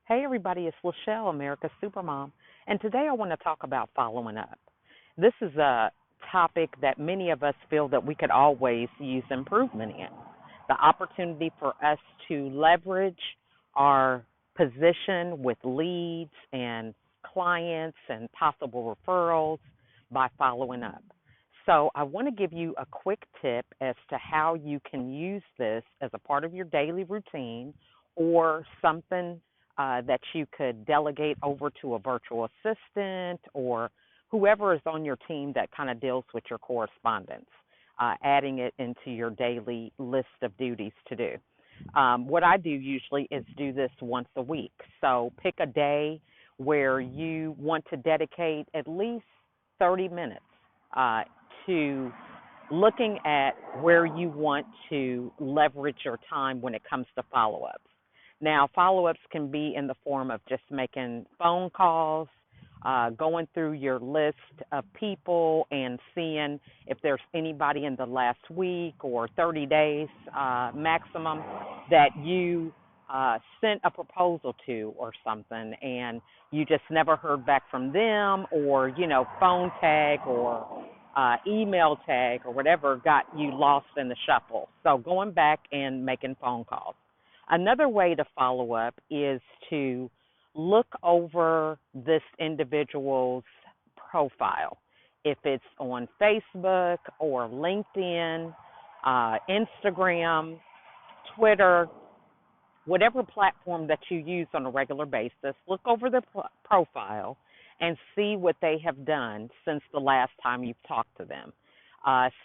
Hey everybody, it's Lachelle, America's Supermom, and today I want to talk about following up. This is a topic that many of us feel that we could always use improvement in. The opportunity for us to leverage our position with leads and clients and possible referrals by following up. So, I want to give you a quick tip as to how you can use this as a part of your daily routine or something that you could delegate over to a virtual assistant or whoever is on your team that kind of deals with your correspondence, adding it into your daily list of duties to do. What I do usually is do this once a week. So pick a day where you want to dedicate at least 30 minutes uh, to looking at where you want to leverage your time when it comes to follow ups. Now, follow ups can be in the form of just making phone calls, going through your list of people and seeing if there's anybody in the last week or 30 days maximum that you sent a proposal to or something and you just never heard back from them, or, phone tag or email tag or whatever got you lost in the shuffle. So going back and making phone calls. Another way to follow up is to look over this individual's profile. If it's on Facebook or LinkedIn, Instagram, Twitter, whatever platform that you use on a regular basis, look over their profile and see what they have done since the last time you've talked to them.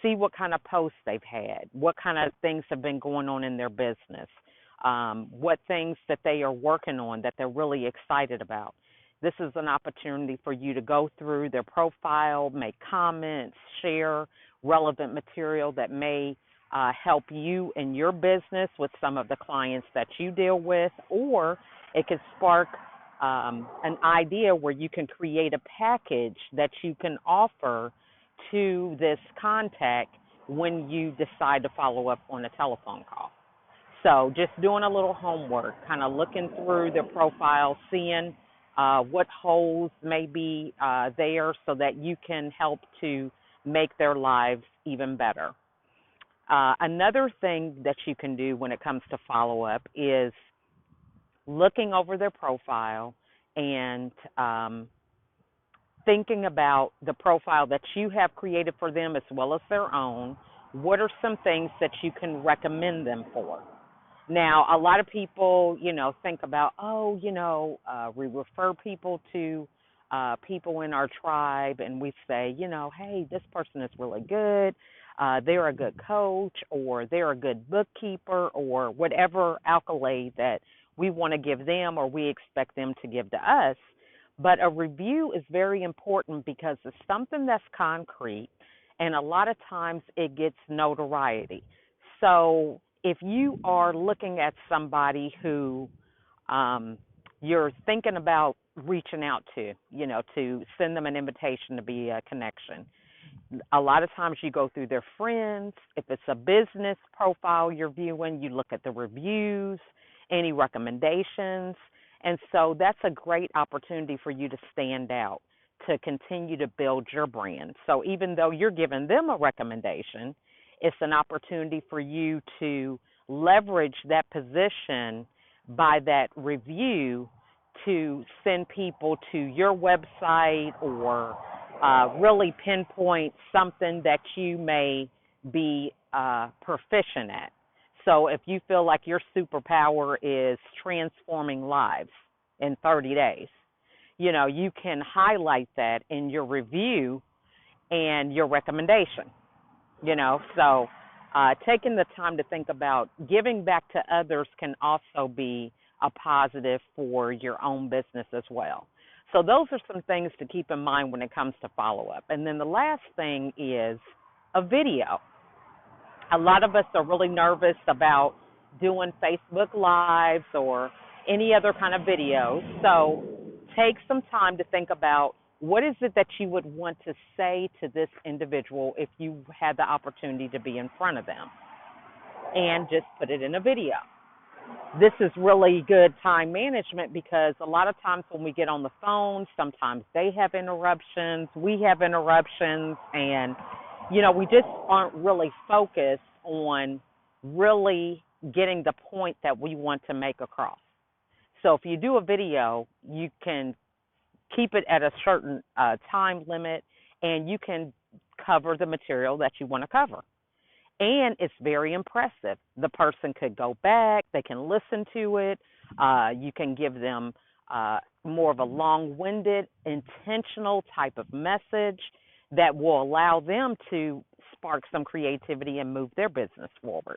See what kind of posts they've had, what kind of things have been going on in their business, what things that they are working on that they're really excited about. This is an opportunity for you to go through their profile, make comments, share relevant material that may help you in your business with some of the clients that you deal with, or it could spark an idea where you can create a package that you can offer to this contact when you decide to follow up on a telephone call. So just doing a little homework, kind of looking through their profile, seeing what holes may be there so that you can help to make their lives even better. Another thing that you can do when it comes to follow up is looking over their profile and thinking about the profile that you have created for them as well as their own. What are some things that you can recommend them for? Now, a lot of people, think about, we refer people to people in our tribe, and we say, hey, this person is really good. They're a good coach, or they're a good bookkeeper, or whatever accolade that we want to give them or we expect them to give to us. But a review is very important because it's something that's concrete, and a lot of times it gets notoriety. So if you are looking at somebody who you're thinking about reaching out to send them an invitation to be a connection, a lot of times you go through their friends. If it's a business profile you're viewing, you look at the reviews, any recommendations. And so that's a great opportunity for you to stand out, to continue to build your brand. So even though you're giving them a recommendation, it's an opportunity for you to leverage that position by that review to send people to your website or really pinpoint something that you may be proficient at. So if you feel like your superpower is transforming lives in 30 days, you can highlight that in your review and your recommendation. So taking the time to think about giving back to others can also be a positive for your own business as well. So those are some things to keep in mind when it comes to follow-up. And then the last thing is a video. A lot of us are really nervous about doing Facebook Lives or any other kind of videos. So take some time to think about what is it that you would want to say to this individual if you had the opportunity to be in front of them, and just put it in a video. This is really good time management because a lot of times when we get on the phone, sometimes they have interruptions, we have interruptions, and we just aren't really focused on really getting the point that we want to make across. So if you do a video, you can keep it at a certain time limit, and you can cover the material that you want to cover. And it's very impressive. The person could go back, they can listen to it. You can give them more of a long winded, intentional type of message that will allow them to spark some creativity and move their business forward.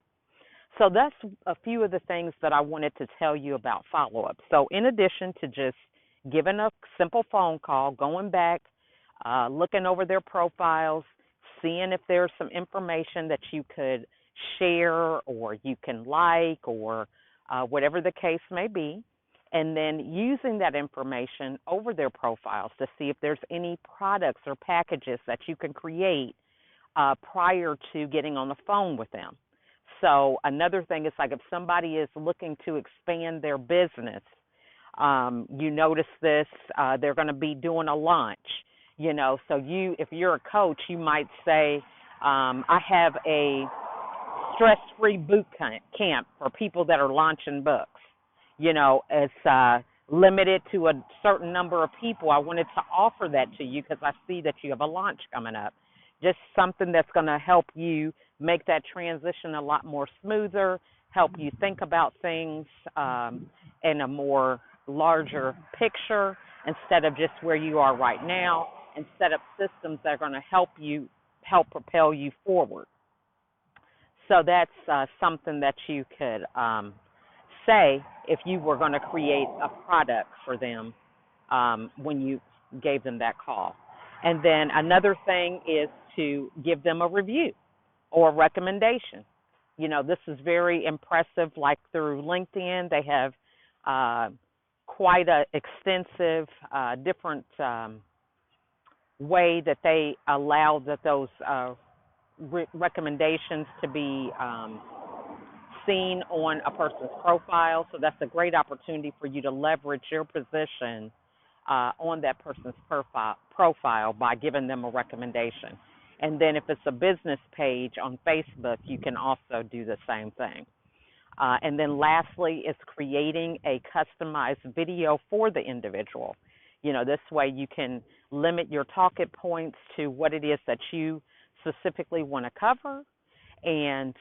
So that's a few of the things that I wanted to tell you about follow up. So, in addition to just giving a simple phone call, going back, looking over their profiles, seeing if there's some information that you could share or you can like or whatever the case may be, and then using that information over their profiles to see if there's any products or packages that you can create prior to getting on the phone with them. So another thing is like if somebody is looking to expand their business, you notice this, they're going to be doing a launch, so if you're a coach, you might say, I have a stress-free boot camp for people that are launching books. It's limited to a certain number of people. I wanted to offer that to you because I see that you have a launch coming up. Just something that's going to help you make that transition a lot more smoother, help you think about things in a more larger picture instead of just where you are right now, and set up systems that are going to help propel you forward. So that's something that you could say if you were going to create a product for them when you gave them that call. And then another thing is to give them a review or a recommendation. This is very impressive, like through LinkedIn. They have quite an extensive different way that they allow those recommendations to be seen on a person's profile. So that's a great opportunity for you to leverage your position on that person's profile by giving them a recommendation. And then if it's a business page on Facebook, you can also do the same thing. And then lastly is creating a customized video for the individual. This way you can limit your talking points to what it is that you specifically want to cover, and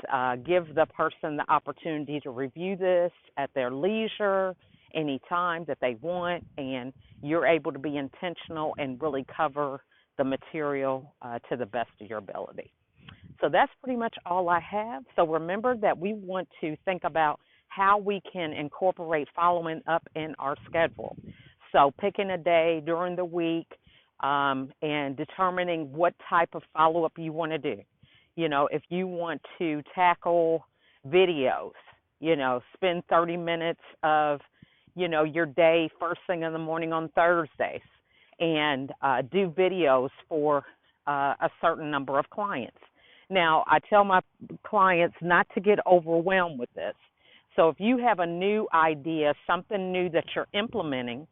give the person the opportunity to review this at their leisure anytime that they want, and you're able to be intentional and really cover the material to the best of your ability. So that's pretty much all I have. So remember that we want to think about how we can incorporate following up in our schedule. So picking a day during the week and determining what type of follow-up you want to do. If you want to tackle videos, spend 30 minutes of, your day first thing in the morning on Thursdays and do videos for a certain number of clients. Now, I tell my clients not to get overwhelmed with this. So if you have a new idea, something new that you're implementing,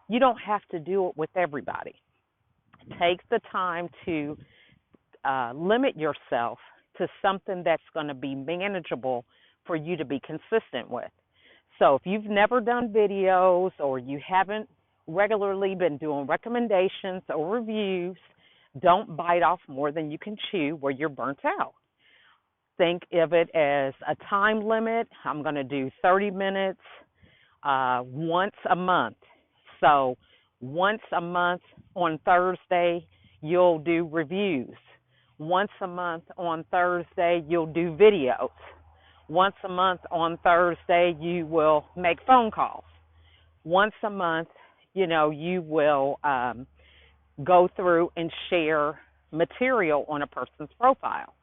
you don't have to do it with everybody. Take the time to limit yourself to something that's going to be manageable for you to be consistent with. So if you've never done videos or you haven't regularly been doing recommendations or reviews, don't bite off more than you can chew where you're burnt out. Think of it as a time limit. I'm going to do 30 minutes once a month. So once a month on Thursday, you'll do reviews. Once a month on Thursday, you'll do videos. Once a month on Thursday, you will make phone calls. Once a month, you will go through and share material on a person's profile.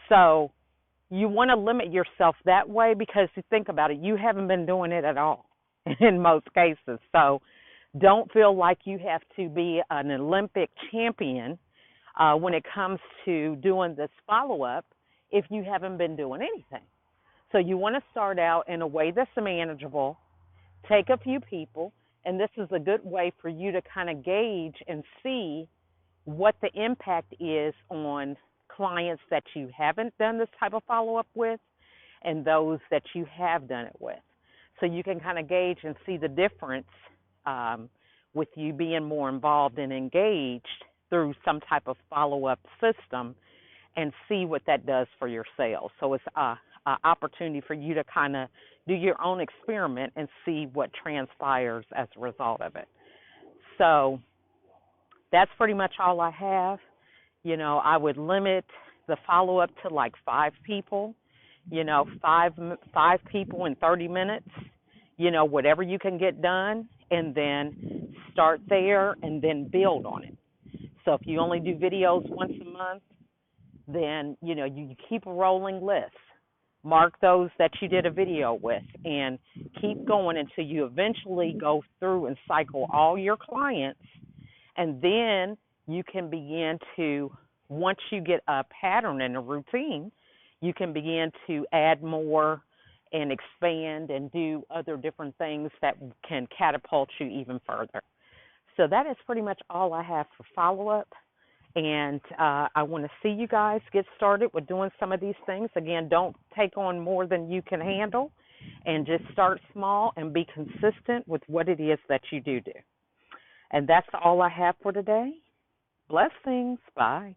So you want to limit yourself that way because you think about it, you haven't been doing it at all in most cases. So don't feel like you have to be an Olympic champion when it comes to doing this follow-up if you haven't been doing anything. So you want to start out in a way that's manageable, take a few people, and this is a good way for you to kind of gauge and see what the impact is on clients that you haven't done this type of follow up with and those that you have done it with. So you can kind of gauge and see the difference um, with you being more involved and engaged through some type of follow up system and see what that does for your sales. So it's a opportunity for you to kind of do your own experiment and see what transpires as a result of it. So that's pretty much all I have. I would limit the follow up to like 5 people. Five people in 30 minutes. Whatever you can get done, and then start there, and then build on it. So if you only do videos once a month, then you keep a rolling list. Mark those that you did a video with, and keep going until you eventually go through and cycle all your clients, and then you can begin to, once you get a pattern and a routine, you can begin to add more and expand and do other different things that can catapult you even further. So that is pretty much all I have for follow-up. And I want to see you guys get started with doing some of these things. Again, don't take on more than you can handle, and just start small and be consistent with what it is that you do. And that's all I have for today. Blessings. Bye.